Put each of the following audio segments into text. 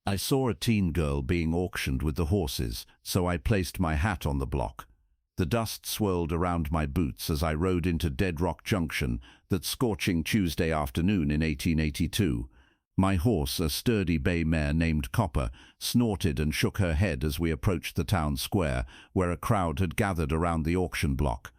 I saw a teen girl being auctioned with the horses, so I placed my hat on the block. The dust swirled around my boots as I rode into Dead Rock Junction that scorching Tuesday afternoon in 1882. My horse, a sturdy bay mare named Copper, snorted and shook her head as we approached the town square, where a crowd had gathered around the auction block.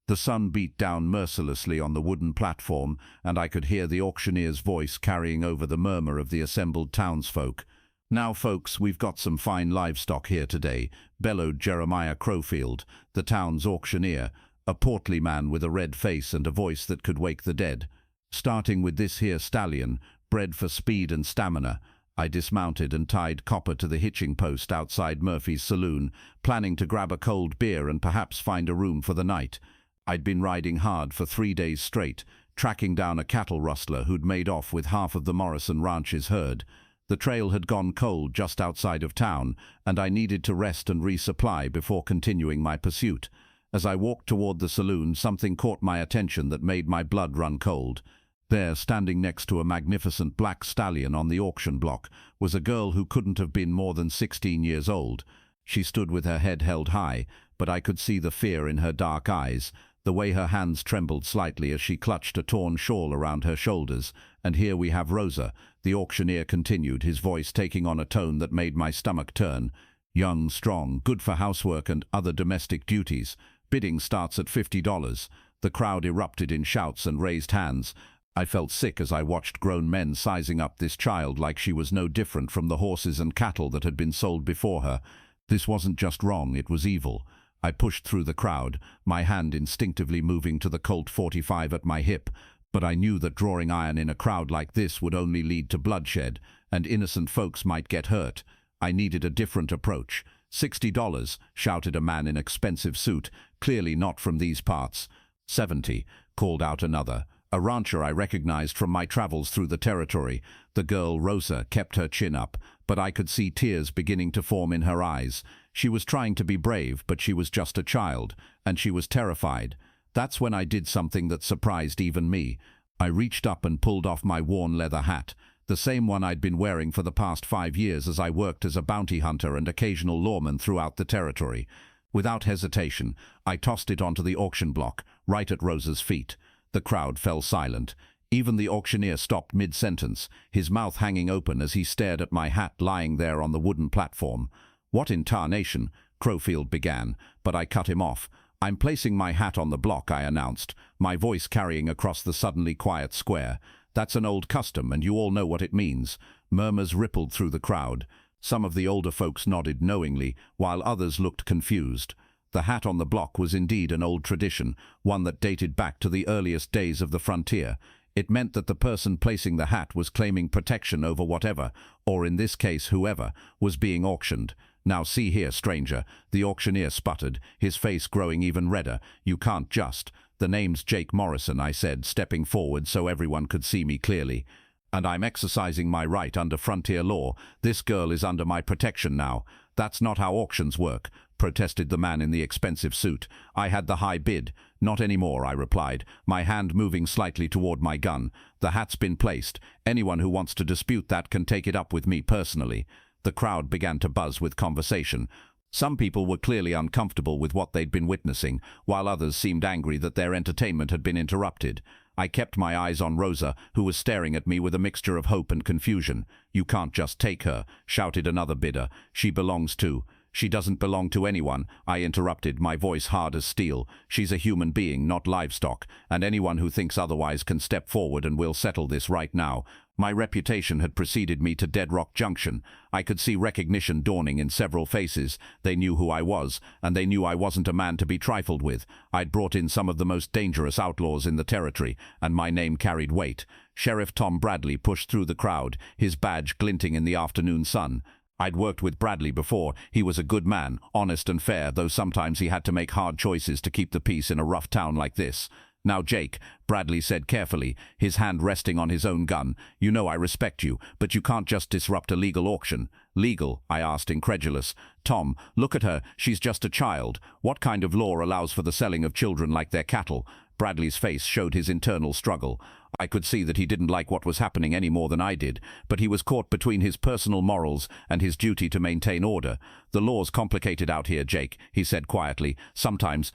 The sun beat down mercilessly on the wooden platform, and I could hear the auctioneer's voice carrying over the murmur of the assembled townsfolk. "Now, folks, we've got some fine livestock here today," bellowed Jeremiah Crowfield, the town's auctioneer, a portly man with a red face and a voice that could wake the dead. "Starting with this here stallion, bred for speed and stamina." I dismounted and tied Copper to the hitching post outside Murphy's saloon, planning to grab a cold beer and perhaps find a room for the night. I'd been riding hard for 3 days straight, tracking down a cattle rustler who'd made off with half of the Morrison Ranch's herd. The trail had gone cold just outside of town, and I needed to rest and resupply before continuing my pursuit. As I walked toward the saloon, something caught my attention that made my blood run cold. There, standing next to a magnificent black stallion on the auction block, was a girl who couldn't have been more than 16 years old. She stood with her head held high, but I could see the fear in her dark eyes, the way her hands trembled slightly as she clutched a torn shawl around her shoulders. "And here we have Rosa," the auctioneer continued, his voice taking on a tone that made my stomach turn. "Young, strong, good for housework and other domestic duties. Bidding starts at $50. The crowd erupted in shouts and raised hands. I felt sick as I watched grown men sizing up this child like she was no different from the horses and cattle that had been sold before her. This wasn't just wrong, it was evil. I pushed through the crowd, my hand instinctively moving to the Colt 45 at my hip, but I knew that drawing iron in a crowd like this would only lead to bloodshed, and innocent folks might get hurt. I needed a different approach. $60, shouted a man in expensive suit, clearly not from these parts. 70, called out another, a rancher I recognized from my travels through the territory. The girl, Rosa, kept her chin up, but I could see tears beginning to form in her eyes. She was trying to be brave, but she was just a child, and she was terrified. That's when I did something that surprised even me. I reached up and pulled off my worn leather hat, the same one I'd been wearing for the past 5 years as I worked as a bounty hunter and occasional lawman throughout the territory. Without hesitation, I tossed it onto the auction block, right at Rosa's feet. The crowd fell silent. Even the auctioneer stopped mid-sentence, his mouth hanging open as he stared at my hat lying there on the wooden platform. "What in tarnation?" Crowfield began, but I cut him off. "I'm placing my hat on the block," I announced, my voice carrying across the suddenly quiet square. "That's an old custom, and you all know what it means." Murmurs rippled through the crowd. Some of the older folks nodded knowingly, while others looked confused. The hat on the block was indeed an old tradition, one that dated back to the earliest days of the frontier. It meant that the person placing the hat was claiming protection over whatever, or in this case whoever, was being auctioned. "Now see here, stranger," the auctioneer sputtered, his face growing even redder. "You can't just—" "The name's Jake Morrison," I said, stepping forward so everyone could see me clearly. "And I'm exercising my right under frontier law. This girl is under my protection now." "That's not how auctions work," protested the man in the expensive suit. "I had the high bid." "Not anymore," I replied, my hand moving slightly toward my gun. "The hat's been placed. Anyone who wants to dispute that can take it up with me personally." The crowd began to buzz with conversation. Some people were clearly uncomfortable with what they'd been witnessing, while others seemed angry that their entertainment had been interrupted. I kept my eyes on Rosa, who was staring at me with a mixture of hope and confusion. "You can't just take her," shouted another bidder. "She belongs to—" "She doesn't belong to anyone," I interrupted, my voice hard as steel. "She's a human being, not livestock, and anyone who thinks otherwise can step forward and we'll settle this right now." My reputation had preceded me to Dead Rock Junction. I could see recognition dawning in several faces. They knew who I was, and they knew I wasn't a man to be trifled with. I'd brought in some of the most dangerous outlaws in the territory, and my name carried weight. Sheriff Tom Bradley pushed through the crowd, his badge glinting in the afternoon sun. I'd worked with Bradley before. He was a good man, honest and fair, though sometimes he had to make hard choices to keep the peace in a rough town like this. "Now, Jake," Bradley said carefully, his hand resting on his own gun, "you know I respect you, but you can't just disrupt a legal auction." "Legal?" I asked, incredulous. "Tom, look at her. She's just a child. What kind of law allows for the selling of children like they're cattle?" Bradley's face showed his internal struggle. I could see that he didn't like what was happening any more than I did, but he was caught between his personal morals and his duty to maintain order. "The law's complicated out here, Jake," he said quietly. Sometimes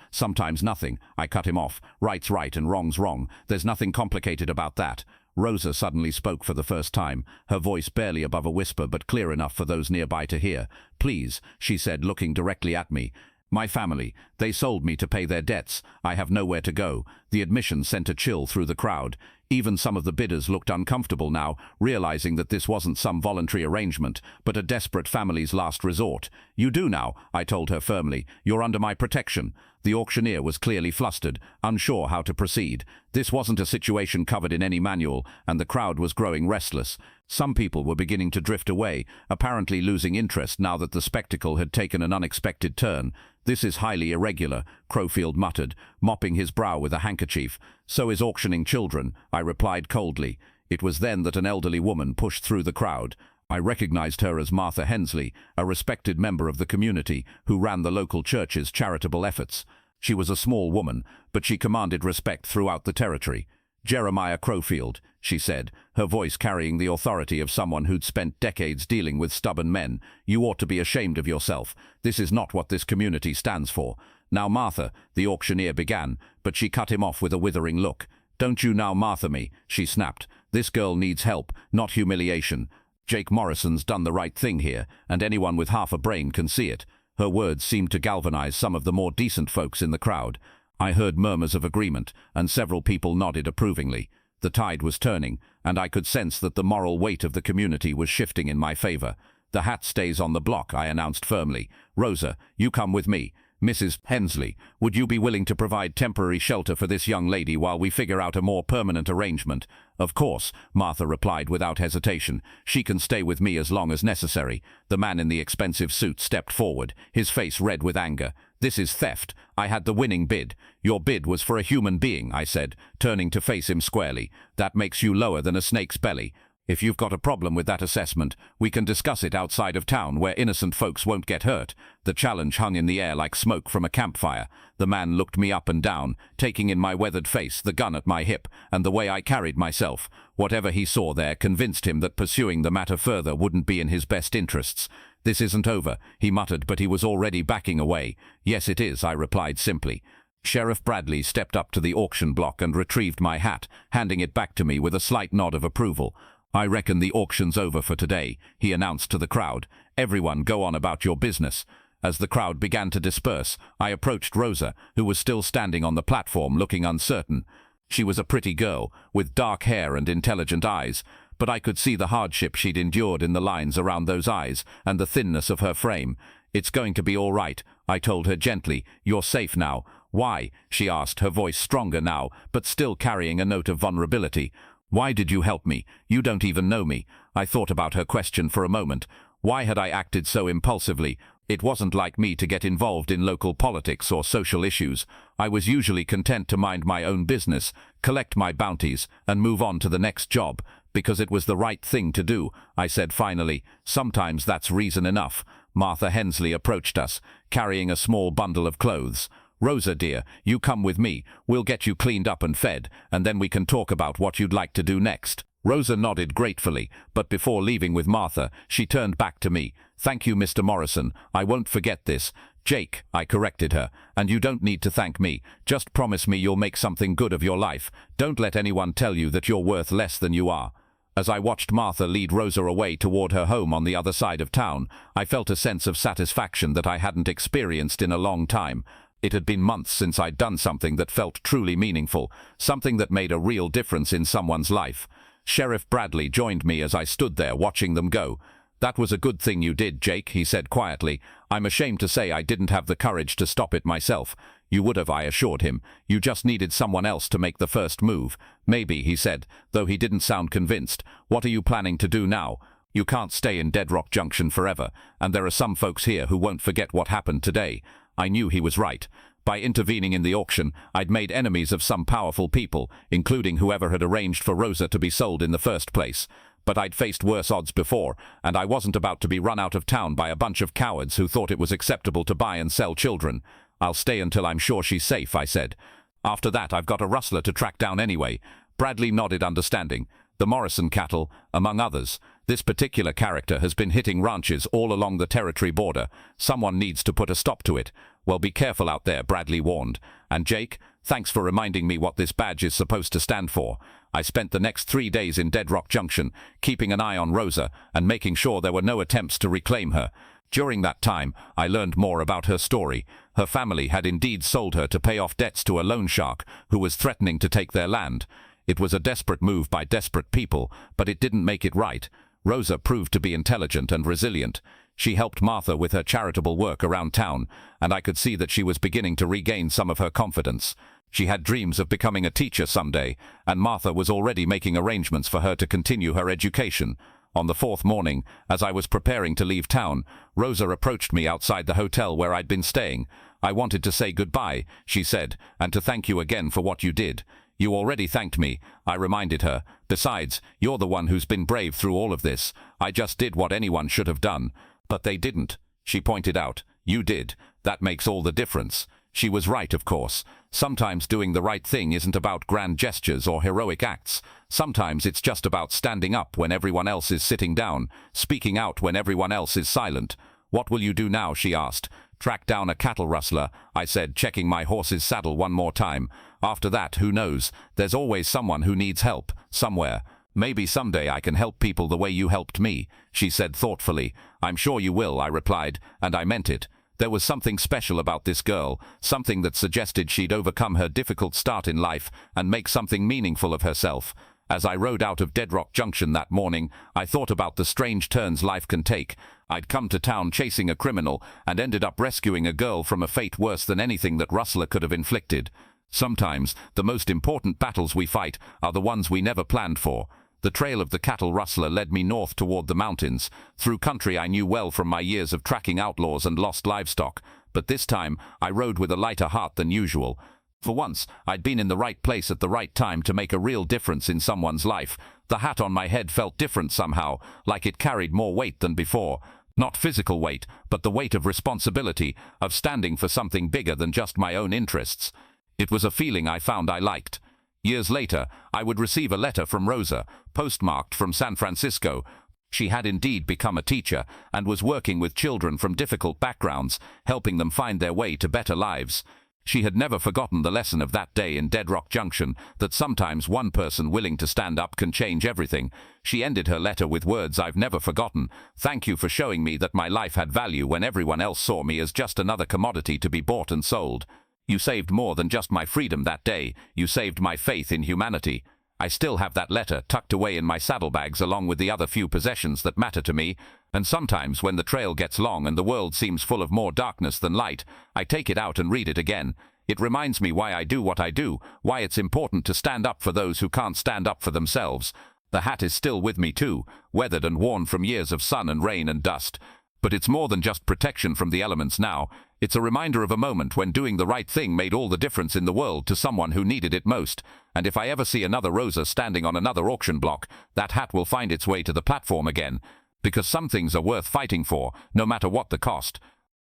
nothing." I cut him off. "Right's right and wrong's wrong. There's nothing complicated about that." Rosa suddenly spoke for the first time, her voice barely above a whisper but clear enough for those nearby to hear. "Please," she said, looking directly at me. "My family, they sold me to pay their debts. I have nowhere to go." The admission sent a chill through the crowd. Even some of the bidders looked uncomfortable now, realizing that this wasn't some voluntary arrangement, but a desperate family's last resort. "You do now," I told her firmly. "You're under my protection." The auctioneer was clearly flustered, unsure how to proceed. This wasn't a situation covered in any manual, and the crowd was growing restless. Some people were beginning to drift away, apparently losing interest now that the spectacle had taken an unexpected turn. "This is highly irregular," Crowfield muttered, mopping his brow with a handkerchief. "So is auctioning children," I replied coldly. It was then that an elderly woman pushed through the crowd. I recognized her as Martha Hensley, a respected member of the community who ran the local church's charitable efforts. She was a small woman, but she commanded respect throughout the territory. "Jeremiah Crowfield," she said, her voice carrying the authority of someone who'd spent decades dealing with stubborn men. "You ought to be ashamed of yourself. This is not what this community stands for." "Now, Martha," the auctioneer began, but she cut him off with a withering look. "Don't you now Martha me," she snapped. "This girl needs help, not humiliation. Jake Morrison's done the right thing here, and anyone with half a brain can see it." Her words seemed to galvanize some of the more decent folks in the crowd. I heard murmurs of agreement, and several people nodded approvingly. The tide was turning, and I could sense that the moral weight of the community was shifting in my favor. "The hat stays on the block," I announced firmly. "Rosa, you come with me. Mrs. Hensley, would you be willing to provide temporary shelter for this young lady while we figure out a more permanent arrangement?" "Of course," Martha replied without hesitation. "She can stay with me as long as necessary." The man in the expensive suit stepped forward, his face red with anger. "This is theft. I had the winning bid." "Your bid was for a human being," I said, turning to face him squarely. "That makes you lower than a snake's belly. If you've got a problem with that assessment, we can discuss it outside of town where innocent folks won't get hurt." The challenge hung in the air like smoke from a campfire. The man looked me up and down, taking in my weathered face, the gun at my hip, and the way I carried myself. Whatever he saw there convinced him that pursuing the matter further wouldn't be in his best interests. "This isn't over," he muttered, but he was already backing away. "Yes, it is," I replied simply. Sheriff Bradley stepped up to the auction block and retrieved my hat, handing it back to me with a slight nod of approval. "I reckon the auction's over for today," he announced to the crowd. "Everyone go on about your business." As the crowd began to disperse, I approached Rosa, who was still standing on the platform looking uncertain. She was a pretty girl, with dark hair and intelligent eyes, but I could see the hardship she'd endured in the lines around those eyes and the thinness of her frame. "It's going to be all right," I told her gently. "You're safe now." "Why?" she asked, her voice stronger now, but still carrying a note of vulnerability. "Why did you help me? You don't even know me." I thought about her question for a moment. Why had I acted so impulsively? It wasn't like me to get involved in local politics or social issues. I was usually content to mind my own business, collect my bounties, and move on to the next job, because it was the right thing to do, I said finally. "Sometimes that's reason enough." Martha Hensley approached us, carrying a small bundle of clothes. "Rosa, dear, you come with me. We'll get you cleaned up and fed, and then we can talk about what you'd like to do next." Rosa nodded gratefully, but before leaving with Martha, she turned back to me. "Thank you, Mr. Morrison. I won't forget this." "Jake," I corrected her, "and you don't need to thank me. Just promise me you'll make something good of your life. Don't let anyone tell you that you're worth less than you are." As I watched Martha lead Rosa away toward her home on the other side of town, I felt a sense of satisfaction that I hadn't experienced in a long time. It had been months since I'd done something that felt truly meaningful, something that made a real difference in someone's life. Sheriff Bradley joined me as I stood there watching them go. "That was a good thing you did, Jake," he said quietly. "I'm ashamed to say I didn't have the courage to stop it myself." "You would have," I assured him. "You just needed someone else to make the first move." "Maybe," he said, though he didn't sound convinced. "What are you planning to do now? You can't stay in Dead Rock Junction forever, and there are some folks here who won't forget what happened today." I knew he was right. By intervening in the auction, I'd made enemies of some powerful people, including whoever had arranged for Rosa to be sold in the first place. But I'd faced worse odds before, and I wasn't about to be run out of town by a bunch of cowards who thought it was acceptable to buy and sell children. "I'll stay until I'm sure she's safe," I said. After that, I've got a rustler to track down anyway." Bradley nodded, understanding. "The Morrison cattle, among others. This particular character has been hitting ranches all along the territory border. Someone needs to put a stop to it." "Well, be careful out there," Bradley warned. "And Jake, thanks for reminding me what this badge is supposed to stand for." I spent the next 3 days in Dead Rock Junction, keeping an eye on Rosa and making sure there were no attempts to reclaim her. During that time, I learned more about her story. Her family had indeed sold her to pay off debts to a loan shark who was threatening to take their land. It was a desperate move by desperate people, but it didn't make it right. Rosa proved to be intelligent and resilient. She helped Martha with her charitable work around town, and I could see that she was beginning to regain some of her confidence. She had dreams of becoming a teacher someday, and Martha was already making arrangements for her to continue her education. On the 4th morning, as I was preparing to leave town, Rosa approached me outside the hotel where I'd been staying. "I wanted to say goodbye," she said, "and to thank you again for what you did." "You already thanked me," I reminded her. "Besides, you're the one who's been brave through all of this. I just did what anyone should have done." "But they didn't," she pointed out. "You did. That makes all the difference." She was right, of course. Sometimes doing the right thing isn't about grand gestures or heroic acts. Sometimes it's just about standing up when everyone else is sitting down, speaking out when everyone else is silent. "What will you do now?" she asked. "Track down a cattle rustler," I said, checking my horse's saddle one more time. "After that, who knows? There's always someone who needs help, somewhere. Maybe someday I can help people the way you helped me," she said thoughtfully. "I'm sure you will," I replied, and I meant it. There was something special about this girl, something that suggested she'd overcome her difficult start in life and make something meaningful of herself. As I rode out of Dead Rock Junction that morning, I thought about the strange turns life can take. I'd come to town chasing a criminal and ended up rescuing a girl from a fate worse than anything that Rustler could have inflicted. Sometimes, the most important battles we fight are the ones we never planned for. The trail of the cattle rustler led me north toward the mountains, through country I knew well from my years of tracking outlaws and lost livestock. But this time, I rode with a lighter heart than usual. For once, I'd been in the right place at the right time to make a real difference in someone's life. The hat on my head felt different somehow, like it carried more weight than before. Not physical weight, but the weight of responsibility, of standing for something bigger than just my own interests. It was a feeling I found I liked. Years later, I would receive a letter from Rosa, postmarked from San Francisco. She had indeed become a teacher and was working with children from difficult backgrounds, helping them find their way to better lives. She had never forgotten the lesson of that day in Dead Rock Junction, that sometimes one person willing to stand up can change everything. She ended her letter with words I've never forgotten. "Thank you for showing me that my life had value when everyone else saw me as just another commodity to be bought and sold. You saved more than just my freedom that day. You saved my faith in humanity." I still have that letter tucked away in my saddlebags along with the other few possessions that matter to me, and sometimes when the trail gets long and the world seems full of more darkness than light, I take it out and read it again. It reminds me why I do what I do, why it's important to stand up for those who can't stand up for themselves. The hat is still with me too, weathered and worn from years of sun and rain and dust. But it's more than just protection from the elements now. It's a reminder of a moment when doing the right thing made all the difference in the world to someone who needed it most. And if I ever see another Rosa standing on another auction block, that hat will find its way to the platform again. Because some things are worth fighting for, no matter what the cost.